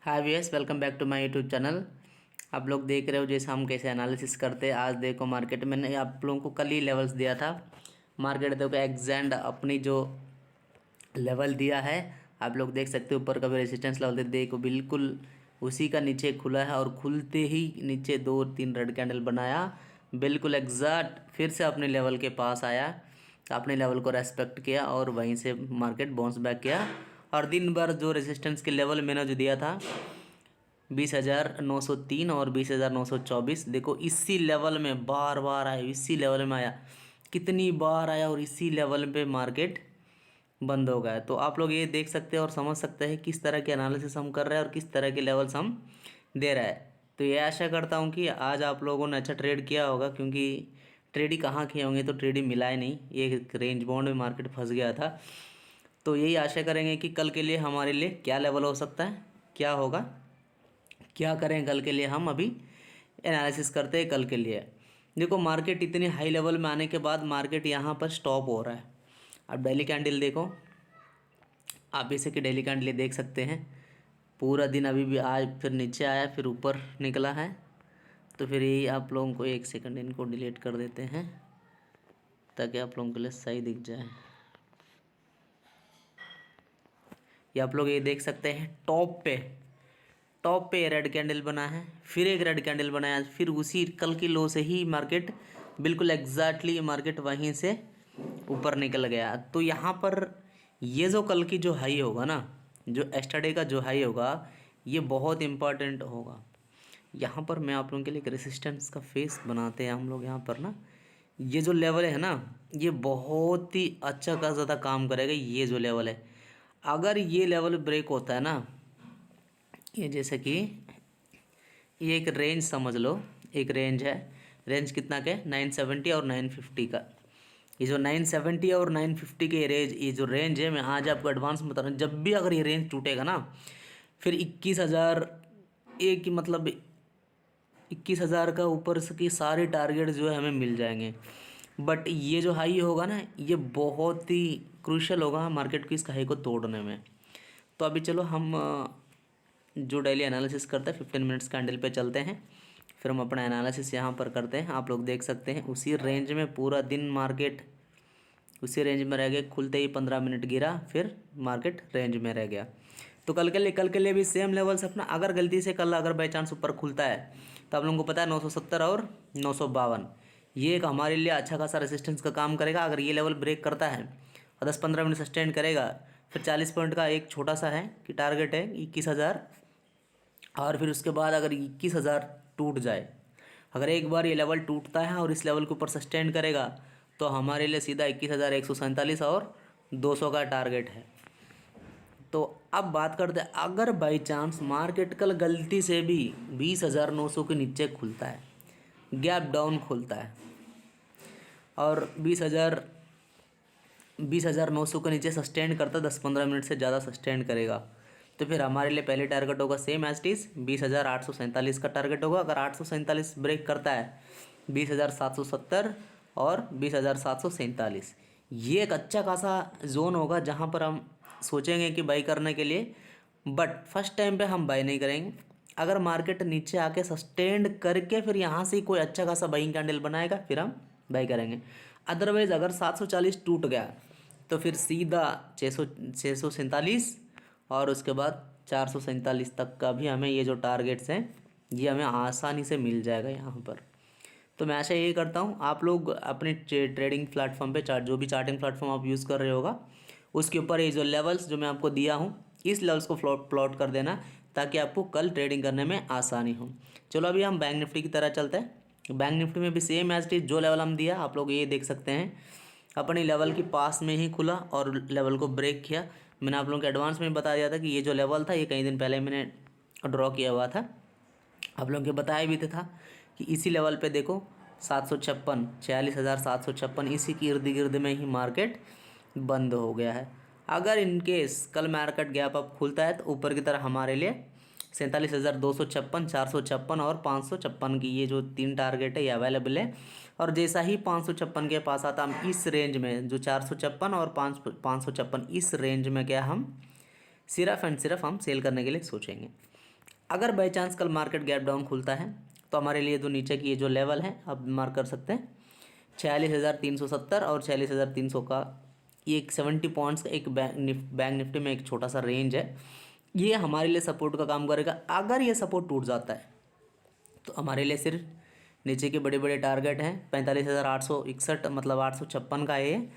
Hi viewers, welcome back to my YouTube channel. आप लोग देख रहे हो जैसे हम कैसे एनालिसिस करते हैं। आज देखो मार्केट मैंने आप लोगों को कल ही लेवल्स दिया था। मार्केट देखो एग्जैक्ट अपनी जो लेवल दिया है आप लोग देख सकते हो। ऊपर का भी रेजिस्टेंस लेवल देखो बिल्कुल उसी का नीचे खुला है और खुलते ही नीचे 2-3 रेड कैंडल बनाया, बिल्कुल एग्जैक्ट फिर से अपने लेवल के पास आया। अपने लेवल को रेस्पेक्ट किया और वहीं से मार्केट बाउंस बैक किया। और दिन भर जो रेजिस्टेंस के लेवल मैंने जो दिया था 20,903 और 20,924, देखो इसी लेवल में बार बार आया, इसी लेवल में आया, कितनी बार आया और इसी लेवल पे मार्केट बंद हो गया। तो आप लोग ये देख सकते हैं और समझ सकते हैं किस तरह के एनालिसिस हम कर रहे हैं और किस तरह के लेवल्स हम दे रहे हैं। तो ये आशा करता हूँ कि आज आप लोगों ने अच्छा ट्रेड किया होगा, क्योंकि ट्रेड ही कहाँ किए होंगे तो ट्रेड ही मिला ही नहीं, ये रेंज बाउंड में मार्केट फंस गया था। तो यही आशा करेंगे कि कल के लिए हमारे लिए क्या लेवल हो सकता है, क्या होगा, क्या करें कल के लिए। हम अभी एनालिसिस करते हैं कल के लिए। देखो मार्केट इतनी हाई लेवल में आने के बाद मार्केट यहाँ पर स्टॉप हो रहा है। अब डेली कैंडल देखो, आप इसे की डेली कैंडल देख सकते हैं। पूरा दिन अभी भी आज फिर नीचे आया, फिर ऊपर निकला है। तो फिर यही आप लोगों को एक सेकंड इनको डिलीट कर देते हैं ताकि आप लोगों के लिए सही दिख जाए। ये आप लोग ये देख सकते हैं टॉप पे रेड कैंडल बना है, फिर एक रेड कैंडल बनाया, फिर उसी कल की लो से ही मार्केट बिल्कुल एग्जैक्टली मार्केट वहीं से ऊपर निकल गया। तो यहाँ पर ये जो कल की जो हाई होगा ना, जो एस्टरडे का जो हाई होगा, ये बहुत इम्पॉर्टेंट होगा। यहाँ पर मैं आप लोगों के लिए एक रेसिस्टेंस का फेस बनाते हैं हम लोग। यहाँ पर ना ये जो लेवल है ना, ये बहुत ही अच्छा का ज़्यादा काम करेगा। ये जो लेवल है, अगर ये लेवल ब्रेक होता है ना, ये जैसे कि ये एक रेंज समझ लो, एक रेंज है। रेंज कितना के 970 और 950 का। ये जो 970 और 950 के रेंज, ये जो रेंज है, मैं आज आपको एडवांस में बता रहा हूँ, जब भी अगर ये रेंज टूटेगा ना, फिर 21,000 एक मतलब 21,000 का ऊपर से की सारे टारगेट जो है हमें मिल जाएंगे। बट ये जो हाई होगा ना, ये बहुत ही क्रूशियल होगा मार्केट की इस हाई को तोड़ने में। तो अभी चलो हम जो डेली एनालिसिस करते हैं 15 मिनट्स कैंडल पे चलते हैं, फिर हम अपना एनालिसिस यहाँ पर करते हैं। आप लोग देख सकते हैं उसी रेंज में पूरा दिन मार्केट उसी रेंज में रह गया। खुलते ही 15 मिनट गिरा, फिर मार्केट रेंज में रह गया। तो कल के लिए भी सेम लेवल्स अपना, अगर गलती से कल अगर बाई चांस ऊपर खुलता है तो आप लोगों को पता है 970 और 952, ये एक हमारे लिए अच्छा खासा रेसिस्टेंस का काम करेगा। अगर ये लेवल ब्रेक करता है और 10-15 मिनट सस्टेन करेगा, फिर 40 पॉइंट का एक छोटा सा है कि टारगेट है 21,000। और फिर उसके बाद अगर 21,000 टूट जाए, अगर एक बार ये लेवल टूटता है और इस लेवल के ऊपर सस्टेन करेगा, तो हमारे लिए सीधा 21,147 और 200 का टारगेट है। तो अब बात करते हैं, अगर बाई चांस मार्केट कल गलती से भी 20,900 के नीचे खुलता है, गैप डाउन खुलता है और 20,900 के नीचे सस्टेन करता, 10-15 मिनट से ज़्यादा सस्टेन करेगा, तो फिर हमारे लिए पहले टारगेट होगा सेम एज इट इज़ 20,847 का टारगेट होगा। अगर 847 ब्रेक करता है, 20,770 और 20,747, ये एक अच्छा खासा जोन होगा जहाँ पर हम सोचेंगे कि बाई करने के लिए। बट फर्स्ट टाइम पे हम बाई नहीं करेंगे। अगर मार्केट नीचे आके सस्टेंड करके फिर यहाँ से कोई अच्छा खासा बाइंग कैंडल बनाएगा, फिर हम बाई करेंगे। अदरवाइज अगर 740 टूट गया तो फिर सीधा 647 और उसके बाद 447 तक का भी हमें ये जो टारगेट्स हैं, ये हमें आसानी से मिल जाएगा यहाँ पर। तो मैं आशा यही करता हूँ आप लोग अपने ट्रेडिंग प्लेटफॉर्म पे जो भी चार्टिंग प्लेटफॉर्म आप यूज़ कर रहे होगा, उसके ऊपर ये जो लेवल्स जो मैं आपको दिया हूँ, इस लेवल्स को प्लॉट कर देना ताकि आपको कल ट्रेडिंग करने में आसानी हो। चलो अभी हम बैंक निफ्टी की तरह चलते हैं। बैंक निफ्टी में भी सेम एज इट इज जो लेवल हम दिया, आप लोग ये देख सकते हैं, अपनी लेवल के पास में ही खुला और लेवल को ब्रेक किया। मैंने आप लोगों को एडवांस में बता दिया था कि ये जो लेवल था, ये कई दिन पहले मैंने ड्रॉ किया हुआ था। आप लोगों को बताया भी था कि इसी लेवल पे देखो 756, 46,756, इसी की इर्द गिर्द में ही मार्केट बंद हो गया है। अगर इनकेस कल मार्केट गैप अप खुलता है तो ऊपर की तरह हमारे लिए 47,256, 456 और 556 की ये जो 3 टारगेट है ये अवेलेबल है। और जैसा ही 556 के पास आता, हम इस रेंज में जो 456 और 556 इस रेंज में क्या हम सिर्फ एंड सिर्फ हम सेल करने के लिए सोचेंगे। अगर बाई चांस कल मार्केट गैप डाउन खुलता है तो हमारे लिए जो नीचे की ये जो लेवल है आप मार्क कर सकते हैं 46,370 और 46,300 का, ये एक 70 पॉइंट्स का एक बैंक निफ्टी में एक छोटा सा रेंज है, ये हमारे लिए सपोर्ट का काम करेगा। अगर ये सपोर्ट टूट जाता है तो हमारे लिए सिर्फ नीचे के बड़े बड़े टारगेट हैं 45,861 मतलब 856 का ये,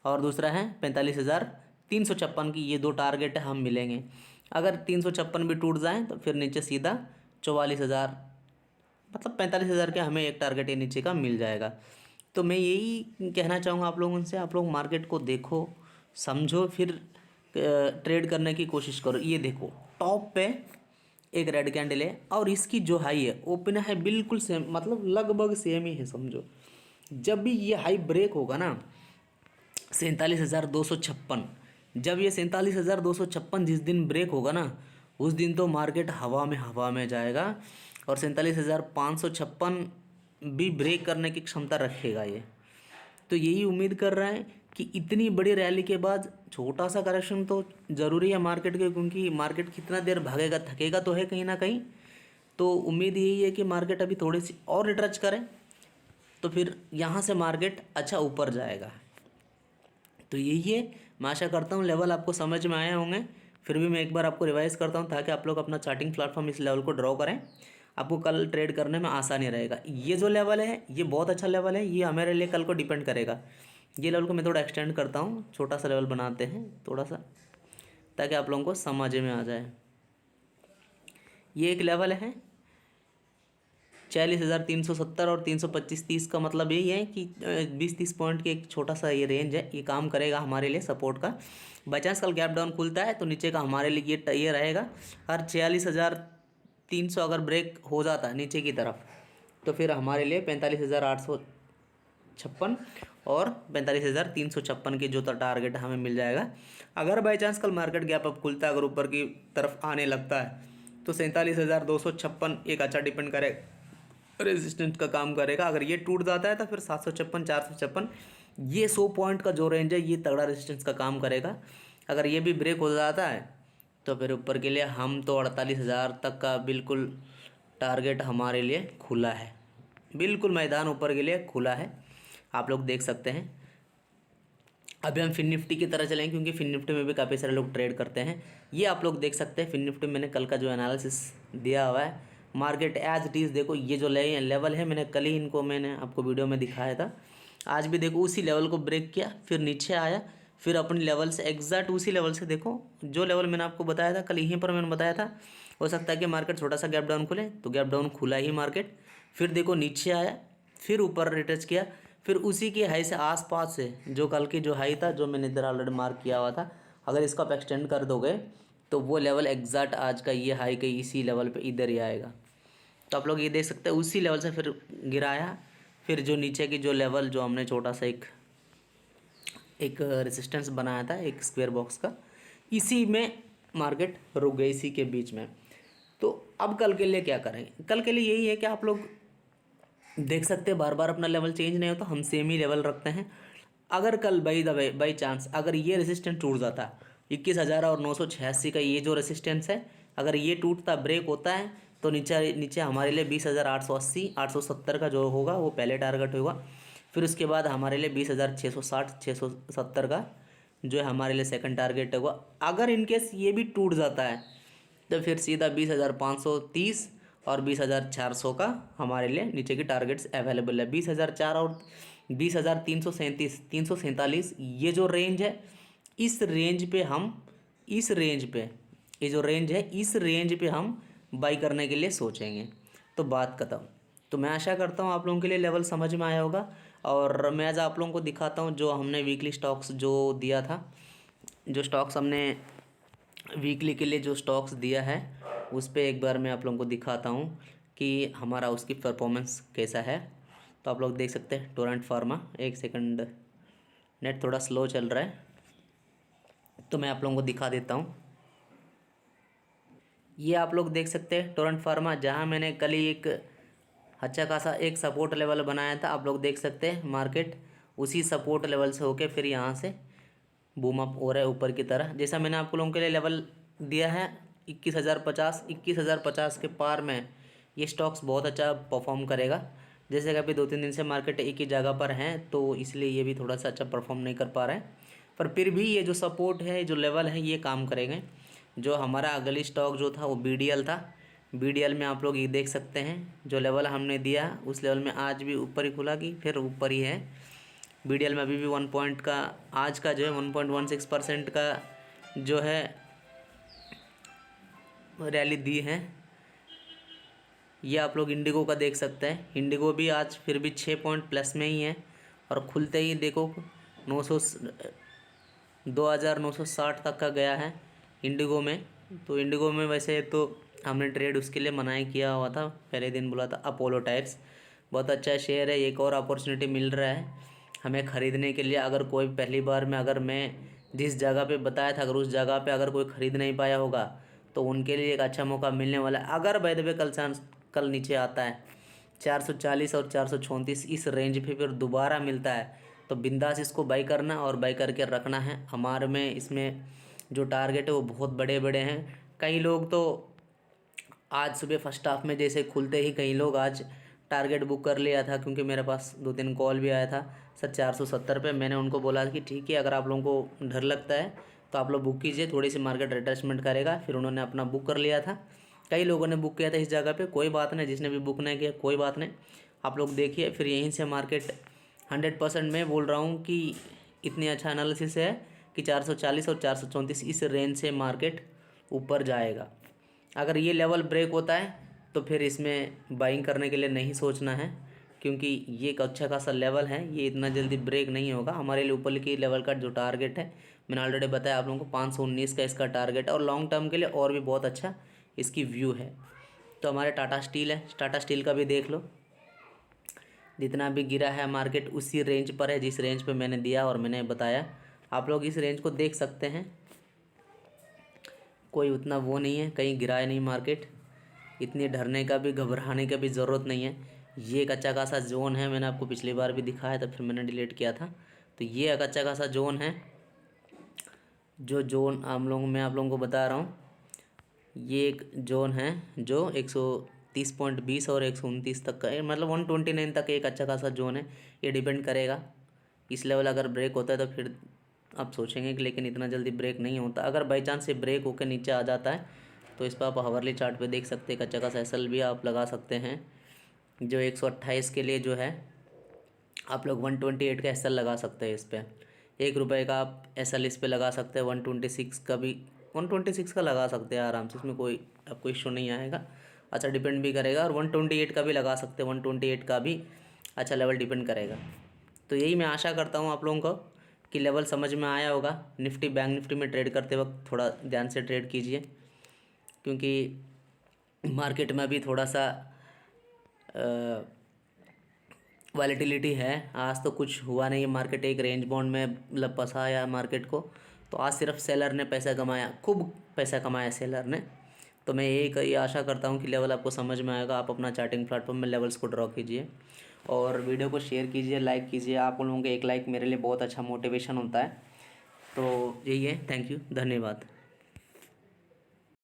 और दूसरा है 45,356 की, ये दो टारगेट हम मिलेंगे। अगर 356 भी टूट जाएँ तो फिर नीचे सीधा 44,000 मतलब 45,000 के हमें एक टारगेट ये नीचे का मिल जाएगा। तो मैं यही कहना चाहूँगा आप लोगों से, आप लोग मार्केट को देखो समझो फिर ट्रेड करने की कोशिश करो। ये देखो टॉप पे एक रेड कैंडल है और इसकी जो हाई है ओपन है बिल्कुल सेम, मतलब लगभग सेम ही है समझो। जब भी ये हाई ब्रेक होगा ना 47,256, जब ये 47,256 जिस दिन ब्रेक होगा ना उस दिन तो मार्केट हवा में जाएगा और 47,556 भी ब्रेक करने की क्षमता रखेगा ये। तो यही उम्मीद कर रहा है कि इतनी बड़ी रैली के बाद छोटा सा करेक्शन तो ज़रूरी है मार्केट के, क्योंकि मार्केट कितना देर भागेगा, थकेगा तो है कहीं ना कहीं। तो उम्मीद यही है कि मार्केट अभी थोड़ी सी और रिट्रेस करे तो फिर यहाँ से मार्केट अच्छा ऊपर जाएगा। तो यही है, मैं आशा करता हूँ लेवल आपको समझ में आए होंगे। फिर भी मैं एक बार आपको रिवाइज करता हूँ ताकि आप लोग अपना चार्टिंग प्लेटफॉर्म इस लेवल को ड्रॉ करें, आपको कल ट्रेड करने में आसानी रहेगा। ये जो लेवल है ये बहुत अच्छा लेवल है, ये हमारे लिए कल को डिपेंड करेगा। ये लेवल को मैं थोड़ा एक्सटेंड करता हूँ, छोटा सा लेवल बनाते हैं थोड़ा सा ताकि आप लोगों को समझ में आ जाए। ये एक लेवल है 46,370 और 325-30 का मतलब यही है कि 20-30 पॉइंट की एक छोटा सा ये रेंज है, ये काम करेगा हमारे लिए सपोर्ट का। बाई चांस कल गैप डाउन खुलता है तो नीचे का हमारे लिए ये रहेगा। और 46,300 अगर ब्रेक हो जाता है नीचे की तरफ तो फिर हमारे लिए 45,856 और 45,356 की जो टारगेट हमें मिल जाएगा। अगर बाई चांस कल मार्केट गैप अप खुलता है, अगर ऊपर की तरफ आने लगता है तो 47,256 एक अच्छा डिपेंड करेगा रेजिस्टेंस का काम करेगा। अगर ये टूट जाता है तो फिर 756 456 ये 100 पॉइंट का जो रेंज है ये तगड़ा रेजिस्टेंस का काम करेगा। अगर ये भी ब्रेक हो जाता है तो फिर ऊपर के लिए हम तो 48,000 तक का बिल्कुल टारगेट हमारे लिए खुला है, बिल्कुल मैदान ऊपर के लिए खुला है, आप लोग देख सकते हैं। अभी हम फिन निफ्टी की तरह चलेंगे क्योंकि फिन निफ्टी में भी काफ़ी सारे लोग ट्रेड करते हैं। ये आप लोग देख सकते हैं फिन निफ्टी मैंने कल का जो एनालिसिस दिया हुआ है, मार्केट एज इट इज़ देखो ये जो लेवल है मैंने कल ही इनको मैंने आपको वीडियो में दिखाया था। आज भी देखो उसी लेवल को ब्रेक किया, फिर नीचे आया, फिर अपने लेवल से एग्जैक्ट उसी लेवल से देखो जो लेवल मैंने आपको बताया था कल यहीं पर मैंने बताया था। हो सकता है कि मार्केट छोटा सा गैप डाउन खुले, तो गैप डाउन खुला ही मार्केट, फिर देखो नीचे आया, फिर ऊपर रिटच किया, फिर उसी के हाई से आसपास से जो कल की जो हाई था जो मैंने इधर ऑलरेडी मार्क किया हुआ था, अगर इसको आप एक्सटेंड कर दोगे तो वो लेवल एग्जैक्ट आज का ये हाई के इसी लेवल पे इधर ही आएगा। तो आप लोग ये देख सकते हैं उसी लेवल से फिर गिराया, फिर जो नीचे की जो लेवल जो हमने छोटा सा एक रेजिस्टेंस बनाया था एक स्क्वायर बॉक्स का, इसी में मार्केट रुक गई इसी के बीच में। तो अब कल के लिए क्या करेंगे, कल के लिए यही है कि आप लोग देख सकते हैं बार बार अपना लेवल चेंज नहीं होता, हम सेम ही लेवल रखते हैं। अगर कल बाई चांस अगर ये रेजिस्टेंस टूट जाता 21,000 और 986 का ये जो रेजिस्टेंस है, अगर ये टूटता ब्रेक होता है तो नीचे हमारे लिए 20,880 870 का जो होगा वो पहले टारगेट होगा। फिर उसके बाद हमारे लिए 20,660 670 का जो है हमारे लिए सेकंड टारगेट होगा। अगर इनकेस ये भी टूट जाता है तो फिर सीधा 20,530 और 20,400 का हमारे लिए नीचे की टारगेट्स अवेलेबल है। 20,004 और 20,347 ये जो रेंज है इस रेंज पे ये जो रेंज है इस रेंज पे हम बाई करने के लिए सोचेंगे। तो बात खत्म। तो मैं आशा करता हूँ आप लोगों के लिए लेवल समझ में आया होगा। और मैं आज आप लोगों को दिखाता हूँ जो हमने वीकली स्टॉक्स जो दिया था, जो स्टॉक्स हमने वीकली के लिए जो स्टॉक्स दिया है उस पर एक बार मैं आप लोगों को दिखाता हूँ कि हमारा उसकी परफॉर्मेंस कैसा है। तो आप लोग देख सकते हैं टोरेंट फार्मा, एक सेकंड नेट थोड़ा स्लो चल रहा है तो मैं आप लोगों को दिखा देता हूँ। ये आप लोग देख सकते हैं टोरेंट फार्मा, जहाँ मैंने कल ही एक अच्छा खासा एक सपोर्ट लेवल बनाया था। आप लोग देख सकते हैं मार्केट उसी सपोर्ट लेवल से होके फिर यहाँ से बूम अप हो रहा है ऊपर की तरह। जैसा मैंने आप लोगों के लिए लेवल दिया है 21,050 के पार में ये स्टॉक्स बहुत अच्छा परफॉर्म करेगा। जैसे कि अभी 2-3 दिन से मार्केट एक ही जगह पर हैं, तो इसलिए ये भी थोड़ा सा अच्छा परफॉर्म नहीं कर पा रहा है, पर फिर भी ये जो सपोर्ट है, जो लेवल है, ये काम करेंगे। जो हमारा अगली स्टॉक जो था वो BDL था। BDL में आप लोग ये देख सकते हैं, जो लेवल हमने दिया उस लेवल में आज भी ऊपर ही खुला कि फिर ऊपर ही है। BDL में अभी भी 1 पॉइंट का, आज का जो है 1.16% का जो है रैली दी है। ये आप लोग इंडिगो का देख सकते हैं, इंडिगो भी आज फिर भी 6 पॉइंट प्लस में ही है, और खुलते ही देखो 2,960 तक का गया है इंडिगो में। तो इंडिगो में वैसे तो हमने ट्रेड उसके लिए मना किया हुआ था, पहले दिन बोला था। अपोलो टायर्स बहुत अच्छा शेयर है, एक और अपॉर्चुनिटी मिल रहा है हमें ख़रीदने के लिए। अगर कोई पहली बार में, अगर मैं जिस जगह पे बताया था, अगर उस जगह पे अगर कोई ख़रीद नहीं पाया होगा तो उनके लिए एक अच्छा मौका मिलने वाला है। अगर बाय द वे कल नीचे आता है 440 और 434 इस रेंज पे फिर दोबारा मिलता है, तो बिंदास इसको बाई करना और बाई करके रखना है। हमारे में इसमें जो टारगेट है वो बहुत बड़े बड़े हैं। कई लोग तो आज सुबह फर्स्ट हाफ में जैसे खुलते ही कई लोग आज टारगेट बुक कर लिया था, क्योंकि मेरे पास 2-3 कॉल भी आया था सर 470 पे। मैंने उनको बोला कि ठीक है, अगर आप लोगों को डर लगता है तो आप लोग बुक कीजिए, थोड़ी सी मार्केट रिट्रेसमेंट करेगा। फिर उन्होंने अपना बुक कर लिया था। कई लोगों ने बुक किया था इस जगह पे, कोई बात नहीं, जिसने भी बुक नहीं किया कोई बात नहीं, आप लोग देखिए। फिर यहीं से मार्केट 100% मैं बोल रहा हूँ कि इतनी अच्छा एनालिसिस है कि 440 और 434 इस रेंज से मार्केट ऊपर जाएगा। अगर ये लेवल ब्रेक होता है तो फिर इसमें बाइंग करने के लिए नहीं सोचना है, क्योंकि ये एक अच्छा खासा लेवल है, ये इतना जल्दी ब्रेक नहीं होगा। हमारे लिए ऊपर की लेवल का जो टारगेट है, मैंने ऑलरेडी बताया आप लोगों को, 519 का इसका टारगेट है, और लॉन्ग टर्म के लिए और भी बहुत अच्छा इसकी व्यू है। तो हमारे टाटा स्टील है, टाटा स्टील का भी देख लो, जितना भी गिरा है मार्केट उसी रेंज पर है जिस रेंज पे मैंने दिया और मैंने बताया। आप लोग इस रेंज को देख सकते हैं, कोई उतना वो नहीं है, कहीं गिराए नहीं मार्केट, इतनी डरने का भी घबराने का भी ज़रूरत नहीं है। ये एक अच्छा खासा जोन है, मैंने आपको पिछली बार भी दिखाया था, फिर मैंने डिलीट किया था। तो ये एक अच्छा खासा जोन है, जो जोन मैं आप लोगों को बता रहा हूँ। ये एक जोन है जो 130.20 और 129 तक का है, मतलब 129 तक एक अच्छा खासा जोन है। ये डिपेंड करेगा, इस लेवल अगर ब्रेक होता है तो फिर आप सोचेंगे कि लेकिन इतना जल्दी ब्रेक नहीं होता। अगर बाई चांस से ब्रेक होकर नीचे आ जाता है तो इस पर आप हावरली चार्ट पे देख सकते हैं, एक अच्छा खासा एसएल भी आप लगा सकते हैं। जो 128 के लिए जो है आप लोग 128 का एसएल लगा सकते हैं इस पर, ₹1 का आप एसएल इस पर लगा सकते हैं। 126 का भी, 126 का लगा सकते हैं आराम से, इसमें कोई आपको इशू नहीं आएगा। अच्छा डिपेंड भी करेगा, और 128 का भी लगा सकते हैं, 128 का भी अच्छा लेवल डिपेंड करेगा। तो यही मैं आशा करता हूँ आप लोगों को कि लेवल समझ में आया होगा। निफ्टी, बैंक निफ्टी में ट्रेड करते वक्त थोड़ा ध्यान से ट्रेड कीजिए, क्योंकि मार्केट में अभी थोड़ा सा वॉलेटिलिटी है। आज तो कुछ हुआ नहीं है, मार्केट एक रेंज बाउंड में फंसाया मार्केट को। तो आज सिर्फ सेलर ने पैसा कमाया, खूब पैसा कमाया सेलर ने। तो मैं ये आशा करता हूँ कि लेवल आपको समझ में आएगा। आप अपना चार्टिंग प्लेटफॉर्म में लेवल्स को ड्रॉ कीजिए और वीडियो को शेयर कीजिए, लाइक कीजिए। आप लोगों के एक लाइक मेरे लिए बहुत अच्छा मोटिवेशन होता है। तो यही है, थैंक यू, धन्यवाद।